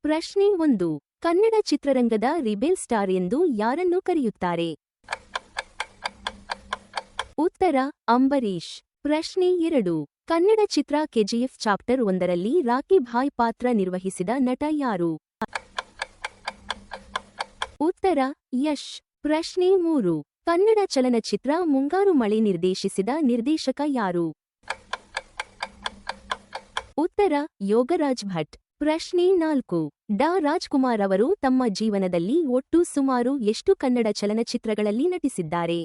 ಪ್ರಶ್ನೆ 1. ಕನ್ನಡ ಚಿತ್ರರಂಗದ rebel star ಎಂದು ಯಾರನ್ನು ಕರೆಯುತ್ತಾರೆ? ಉತ್ತರ ಅಂಬರೀಶ್. ಪ್ರಶ್ನೆ 2. ಕನ್ನಡ ಚಿತ್ರ ಕೆಜಿಎಫ್ ಚಾಪ್ಟರ್ 1ರಲ್ಲಿ ರಾಕಿ ಭಾಯ್ ಪಾತ್ರ ನಿರ್ವಹಿಸಿದ ನಟ ಯಾರು? ಉತ್ತರ ಯಶ್. ಪ್ರಶ್ನೆ 3. ಕನ್ನಡ ಚಲನಚಿತ್ರ ಮುಂಗಾರು ಮಳೆ ನಿರ್ದೇಶಿಸಿದ ನಿರ್ದೇಶಕ ಯಾರು? ಉತ್ತರ ಯೋಗರಾಜ್ ಭಟ್. ಪ್ರಶ್ನೆ 4. ಡಾ ರಾಜ್ಕುಮಾರ್ ಅವರು ತಮ್ಮ ಜೀವನದಲ್ಲಿ ಒಟ್ಟು ಸುಮಾರು ಎಷ್ಟು ಕನ್ನಡ ಚಲನಚಿತ್ರಗಳಲ್ಲಿ ನಟಿಸಿದ್ದಾರೆ?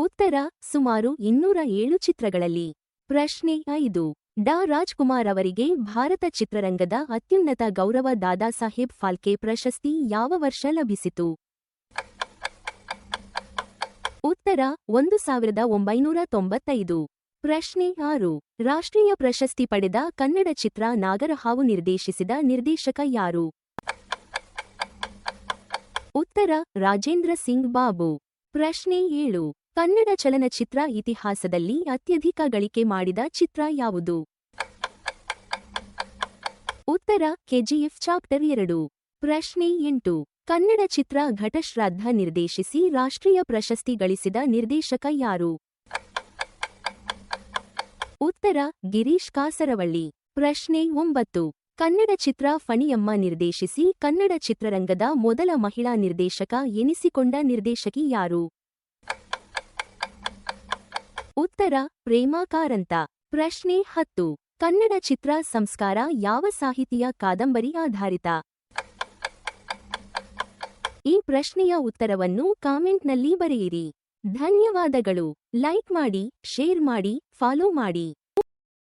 ಉತ್ತರ ಸುಮಾರು 207 ಚಿತ್ರಗಳಲ್ಲಿ. ಪ್ರಶ್ನೆ 5. ಡಾ ರಾಜ್ಕುಮಾರ್ ಅವರಿಗೆ ಭಾರತ ಚಿತ್ರರಂಗದ ಅತ್ಯುನ್ನತ ಗೌರವ ದಾದಾ ಸಾಹೇಬ್ ಫಾಲ್ಕೆ ಪ್ರಶಸ್ತಿ ಯಾವ ವರ್ಷ ಲಭಿಸಿತು? ಉತ್ತರ 1995. ಪ್ರಶ್ನೆ 6. ರಾಷ್ಟ್ರೀಯ ಪ್ರಶಸ್ತಿ ಪಡೆದ ಕನ್ನಡ ಚಿತ್ರ ನಾಗರಹಾವು ನಿರ್ದೇಶಿಸಿದ ನಿರ್ದೇಶಕ ಯಾರು? ಉತ್ತರ ರಾಜೇಂದ್ರ ಸಿಂಗ್ ಬಾಬು. ಪ್ರಶ್ನೆ 7. ಕನ್ನಡ ಚಲನಚಿತ್ರ ಇತಿಹಾಸದಲ್ಲಿ ಅತ್ಯಧಿಕ ಗಳಿಕೆ ಮಾಡಿದ ಚಿತ್ರ ಯಾವುದು? ಉತ್ತರ ಕೆಜಿಎಫ್ ಚಾಪ್ಟರ್ 2. ಪ್ರಶ್ನೆ 8. ಕನ್ನಡ ಚಿತ್ರ ಘಟಶ್ರಾದ್ದ ನಿರ್ದೇಶಿಸಿ ರಾಷ್ಟ್ರೀಯ ಪ್ರಶಸ್ತಿ ಗಳಿಸಿದ ನಿರ್ದೇಶಕ ಯಾರು? ಉತ್ತರ ಗಿರೀಶ್ ಕಾಸರವಳ್ಳಿ. ಪ್ರಶ್ನೆ 9. ಕನ್ನಡ ಚಿತ್ರ ಫಣಿಯಮ್ಮ ನಿರ್ದೇಶಿಸಿ ಕನ್ನಡ ಚಿತ್ರರಂಗದ ಮೊದಲ ಮಹಿಳಾ ನಿರ್ದೇಶಕ ಎನಿಸಿಕೊಂಡ ನಿರ್ದೇಶಕಿ ಯಾರು? ಉತ್ತರ ಪ್ರೇಮಾ ಕಾರಂತ. ಪ್ರಶ್ನೆ 10. ಕನ್ನಡ ಚಿತ್ರ ಸಂಸ್ಕಾರ ಯಾವ ಸಾಹಿತಿಯ ಕಾದಂಬರಿ ಆಧಾರಿತ? ಈ ಪ್ರಶ್ನೆಯ ಉತ್ತರವನ್ನು ಕಾಮೆಂಟ್ನಲ್ಲಿ ಬರೆಯಿರಿ. ಧನ್ಯವಾದಗಳು. ಲೈಕ್ ಮಾಡಿ, ಶೇರ್ ಮಾಡಿ, ಫಾಲೋ ಮಾಡಿ.